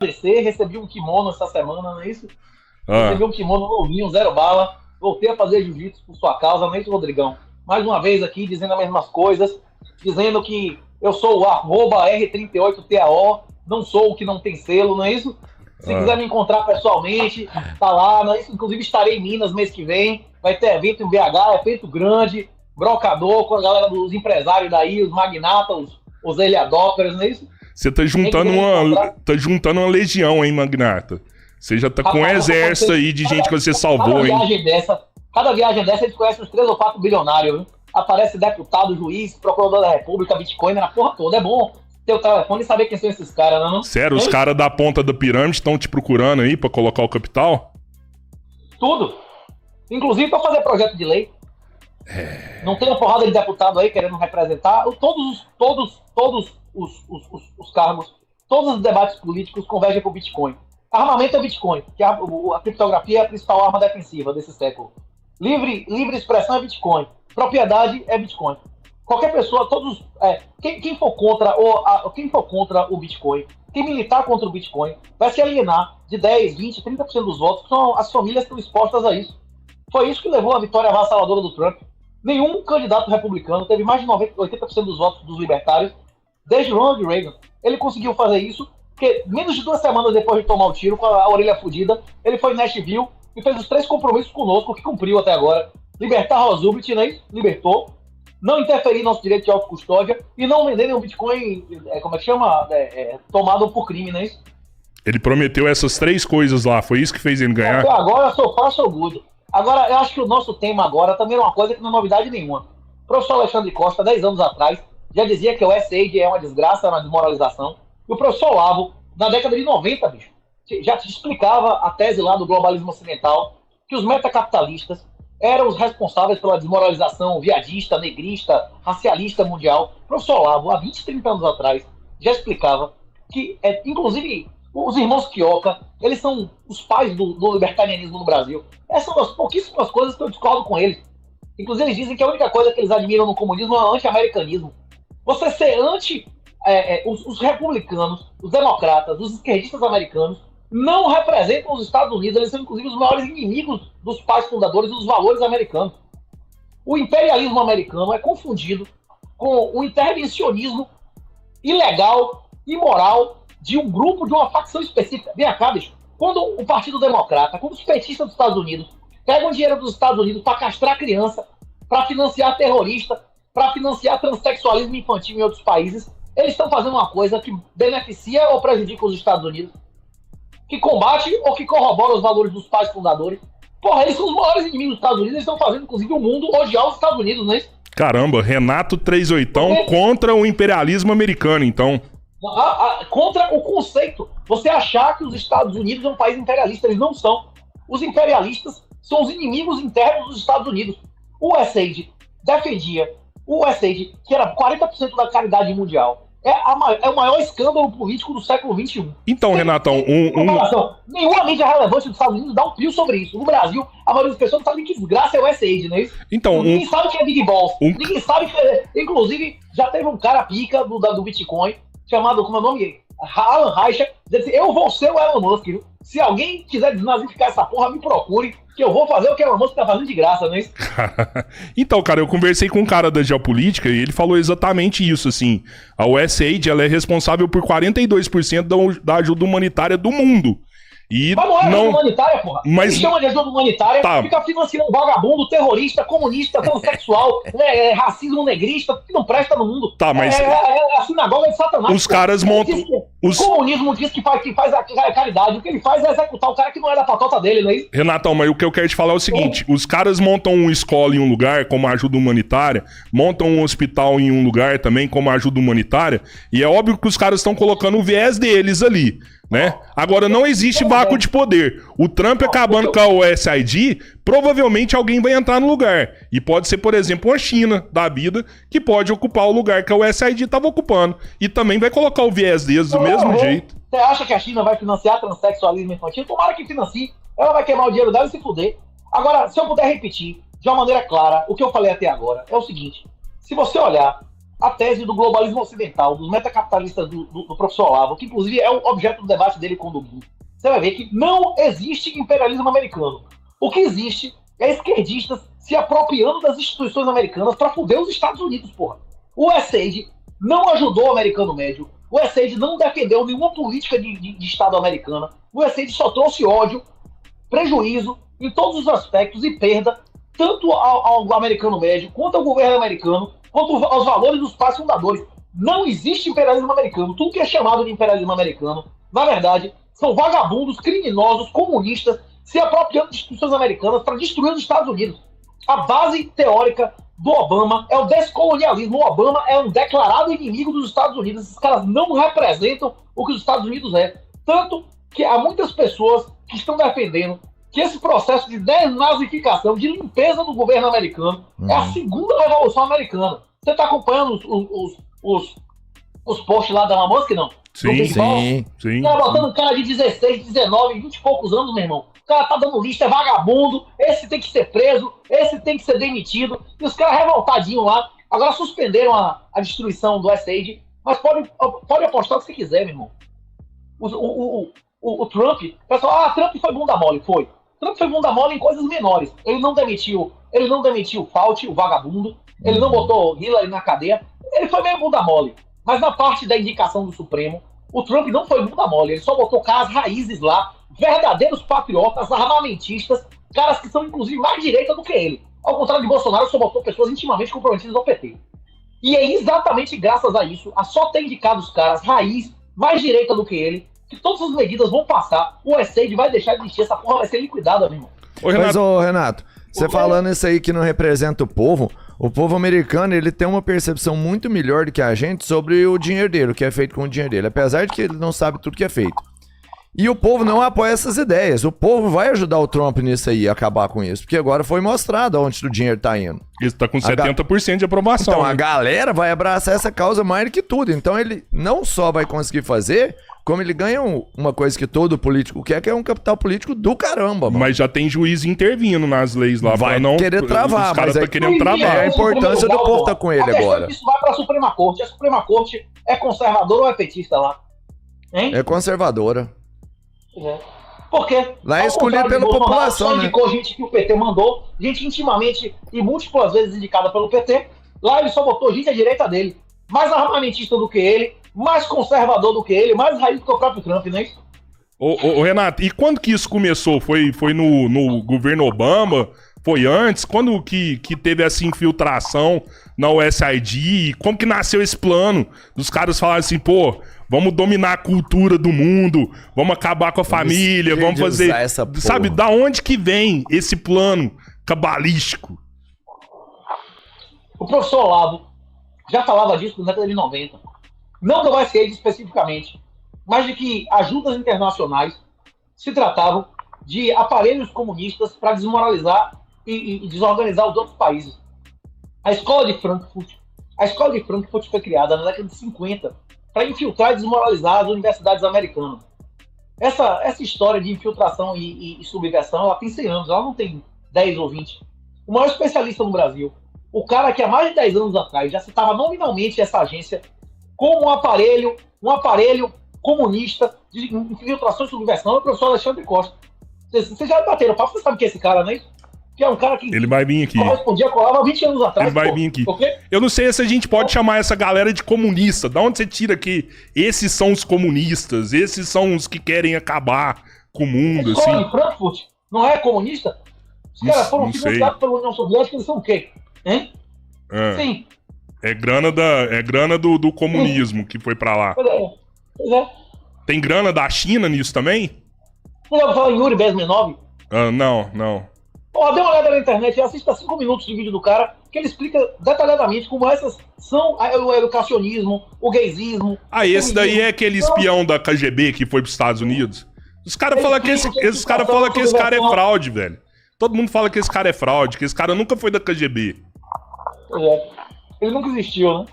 agradecer, recebi um kimono essa semana, não é isso? Ah, Recebi um kimono novinho, zero bala. Voltei a fazer jiu-jitsu por sua causa, não é isso, Rodrigão? Mais uma vez aqui, dizendo as mesmas coisas, dizendo que eu sou o @R38TAO, não sou o que não tem selo, não é isso? Se quiser me encontrar pessoalmente, tá lá, não é isso? Inclusive estarei em Minas mês que vem, vai ter evento em BH, evento grande, brocador com a galera dos empresários daí, os magnatas, os early adopters, não é isso? você tá juntando uma legião, hein, Magnata? Você já tá com um exército aí de gente que você salvou, hein? Cada viagem dessa, a gente conhece uns 3 ou 4 bilionários, viu? Aparece deputado, juiz, procurador da República, Bitcoin, na porra toda. É bom ter o telefone e saber quem são esses caras, não? Sério, os caras da ponta da pirâmide estão te procurando aí pra colocar o capital? Tudo. Inclusive pra fazer projeto de lei. Não tem uma porrada de deputado aí querendo representar. Todos os cargos, todos os debates políticos convergem pro Bitcoin. Armamento é Bitcoin, que a criptografia é a principal arma defensiva desse século. Livre expressão é Bitcoin. Propriedade é Bitcoin. Qualquer pessoa, quem for contra o Bitcoin, quem militar contra o Bitcoin, vai se alienar de 10, 20, 30% dos votos, que as famílias estão expostas a isso. Foi isso que levou à vitória avassaladora do Trump. Nenhum candidato republicano teve mais de 80% dos votos dos libertários desde Ronald Reagan. Ele conseguiu fazer isso porque menos de 2 semanas depois de tomar o tiro, com a orelha fodida, ele foi em Nashville e fez os 3 compromissos conosco, que cumpriu até agora. Libertar Rosubit, né? Libertou. Não interferir no nosso direito de autocustódia e não vender nenhum Bitcoin, tomado por crime, né? Ele prometeu essas 3 coisas lá, foi isso que fez ele ganhar? Até agora, so far, so good. Agora, eu acho que o nosso tema agora também é uma coisa que não é novidade nenhuma. O professor Alexandre Costa, 10 anos atrás, já dizia que o SAID é uma desgraça, uma desmoralização. E o professor Olavo, na década de 90, bicho, já te explicava a tese lá do globalismo ocidental, que os metacapitalistas eram os responsáveis pela desmoralização viadista, negrista, racialista mundial. O professor Olavo, há 20, 30 anos atrás, já explicava que, inclusive, os irmãos Quioca, eles são os pais do libertarianismo no Brasil. Essas são as pouquíssimas coisas que eu discordo com eles. Inclusive, eles dizem que a única coisa que eles admiram no comunismo é o anti-americanismo. Você ser os republicanos, os democratas, os esquerdistas americanos não representam os Estados Unidos, eles são inclusive os maiores inimigos dos pais fundadores e dos valores americanos. O imperialismo americano é confundido com o intervencionismo ilegal, imoral, de um grupo, de uma facção específica. Vem cá, bicho. Quando o Partido Democrata, quando os petistas dos Estados Unidos pegam dinheiro dos Estados Unidos para castrar criança, para financiar terrorista, para financiar transexualismo infantil em outros países, eles estão fazendo uma coisa que beneficia ou prejudica os Estados Unidos, que combate ou que corrobora os valores dos pais fundadores. Porra, eles são os maiores inimigos dos Estados Unidos, eles estão fazendo, inclusive, o mundo odiar os Estados Unidos, não é isso? Caramba, Renato 38 contra o imperialismo americano, então. Contra o conceito. Você achar que os Estados Unidos é um país imperialista, eles não são. Os imperialistas são os inimigos internos dos Estados Unidos. O USAID defendia, que era 40% da caridade mundial, é o maior escândalo político do século XXI. Então, Renatão, nenhuma mídia relevante dos Estados Unidos dá um pio sobre isso. No Brasil, a maioria das pessoas não sabe que desgraça é o USAID, não é isso? Então, ninguém sabe que é Big Balls. Ninguém sabe que inclusive, já teve um cara pica do Bitcoin, chamado, como é o nome? Alan Reicher, dizer assim, eu vou ser o Elon Musk, viu? Se alguém quiser desnazificar essa porra, me procure, que eu vou fazer o que o Elon Musk tá fazendo de graça, não é isso? Então, cara, eu conversei com um cara da geopolítica e ele falou exatamente isso, assim. A USAID, ela é responsável por 42% da ajuda humanitária do mundo. E mas não é ajuda humanitária, porra. Mas chama de ajuda humanitária, tá. Fica financiando vagabundo, terrorista, comunista, transexual, racismo negrista, que não presta no mundo. Tá, mas a sinagoga de Satanás. Os caras montam... O comunismo diz que faz a caridade, o que ele faz é executar o cara que não é da patota dele, não é isso? Renatão, mas o que eu quero te falar é o seguinte, os caras montam uma escola em um lugar como ajuda humanitária, montam um hospital em um lugar também como ajuda humanitária, e é óbvio que os caras estão colocando o viés deles ali, né? Agora, não existe vácuo de poder. O Trump acabando com a USAID, provavelmente alguém vai entrar no lugar. E pode ser, por exemplo, a China da vida, que pode ocupar o lugar que a USAID estava ocupando. E também vai colocar o viés deles do mesmo jeito. Você acha que a China vai financiar transexualismo infantil? Tomara que financie. Ela vai queimar o dinheiro dela e se fuder. Agora, se eu puder repetir de uma maneira clara o que eu falei até agora, é o seguinte. Se você olhar a tese do globalismo ocidental, dos metacapitalistas do professor Olavo, que inclusive é o objeto do debate dele com o Duguin, você vai ver que não existe imperialismo americano. O que existe é esquerdistas se apropriando das instituições americanas para foder os Estados Unidos, porra. O USAID não ajudou o americano médio, o USAID não defendeu nenhuma política de Estado americana, o USAID só trouxe ódio, prejuízo em todos os aspectos e perda, tanto ao americano médio, quanto ao governo americano, quanto aos valores dos pais fundadores. Não existe imperialismo americano. Tudo que é chamado de imperialismo americano, na verdade, são vagabundos, criminosos, comunistas, se apropriando de instituições americanas para destruir os Estados Unidos. A base teórica do Obama é o descolonialismo. O Obama é um declarado inimigo dos Estados Unidos. Esses caras não representam o que os Estados Unidos é. Tanto que há muitas pessoas que estão defendendo que esse processo de desnazificação, de limpeza do governo americano, é a segunda revolução americana. Você está acompanhando os posts lá da Elon Musk, não? Sim. O cara botando um cara de 16, 19, 20 e poucos anos, meu irmão. O cara tá dando lista, é vagabundo, esse tem que ser preso, esse tem que ser demitido. E os caras revoltadinhos lá. Agora suspenderam a destruição do USAID, mas pode apostar o que você quiser, meu irmão. O Trump, o pessoal, Trump foi bunda mole, foi. Trump foi bunda mole em coisas menores. Ele não demitiu o Fauci, o vagabundo. Ele não botou Hillary na cadeia. Ele foi meio bunda mole. Mas na parte da indicação do Supremo, o Trump não foi bunda mole. Ele só botou caras raízes lá, verdadeiros patriotas, armamentistas, caras que são inclusive mais direita do que ele. Ao contrário de Bolsonaro, só botou pessoas intimamente comprometidas ao PT. E é exatamente graças a isso, a só ter indicado os caras raiz, mais direita do que ele, que todas as medidas vão passar, o USAID vai deixar de existir, essa porra vai ser liquidada, meu irmão. Mas, Renato, você falando isso aí que não representa o povo americano, ele tem uma percepção muito melhor do que a gente sobre o dinheiro dele, o que é feito com o dinheiro dele, apesar de que ele não sabe tudo que é feito. E o povo não apoia essas ideias. O povo vai ajudar o Trump nisso aí, acabar com isso, porque agora foi mostrado onde o dinheiro tá indo. Isso tá com 70% de aprovação. Então, a galera vai abraçar essa causa mais do que tudo. Então, ele não só vai conseguir fazer, como ele ganha uma coisa que todo político quer, que é um capital político do caramba, mano. Mas já tem juiz intervindo nas leis lá. Vai não querer travar, os caras mas tá querendo travar. É a importância do povo estar com ele agora. Isso vai pra Suprema Corte. A Suprema Corte é conservadora ou é petista lá? Hein? É conservadora. Por quê? Lá é escolhido pela população, só né? indicou gente que o PT mandou, gente intimamente e múltiplas vezes indicada pelo PT. Lá ele só botou gente à direita dele. Mais armamentista do que ele, mais conservador do que ele, mais raiz do que o próprio Trump, não é isso? Ô, Renato, e quando que isso começou? Foi no governo Obama? Foi antes? Quando que teve essa infiltração na USAID? Como que nasceu esse plano? Dos caras falarem assim, pô, vamos dominar a cultura do mundo, vamos acabar com a família, vamos fazer... Sabe, da onde que vem esse plano cabalístico? O professor Olavo já falava disso na década de 90. Não do USAID especificamente, mas de que ajudas internacionais se tratavam de aparelhos comunistas para desmoralizar e desorganizar os outros países. A escola de Frankfurt foi criada na década de 50 para infiltrar e desmoralizar as universidades americanas. Essa história de infiltração e subversão, ela tem 100 anos, ela não tem 10 ou 20. O maior especialista no Brasil, o cara que há mais de 10 anos atrás já citava nominalmente essa agência como um aparelho comunista de infiltração e subversão, é o professor Alexandre Costa. Vocês já bateram papo, vocês sabem que é esse cara, não é isso? Que é um cara que ele vai vir aqui. Correspondia a Olavo há 20 anos atrás. Ele vai vir aqui. Eu não sei se a gente pode chamar essa galera de comunista. Da onde você tira que esses são os comunistas, esses são os que querem acabar com o mundo, assim? Em Frankfurt não é comunista? Os caras foram financiados pela União Soviética, eles são o quê? Hein? Sim. É grana do comunismo que foi pra lá. Pois é. Tem grana da China nisso também? Não dá pra falar em Yuri Bezmenov? Não. Ó, dê uma olhada na internet e assista 5 minutos de vídeo do cara, que ele explica detalhadamente como essas são o educacionismo, o gaysismo. Esse daí é aquele espião da KGB que foi pros Estados Unidos? Os caras falam que esse cara é fraude, velho. Todo mundo fala que esse cara é fraude, que esse cara nunca foi da KGB. Pois é. Ele nunca existiu, né?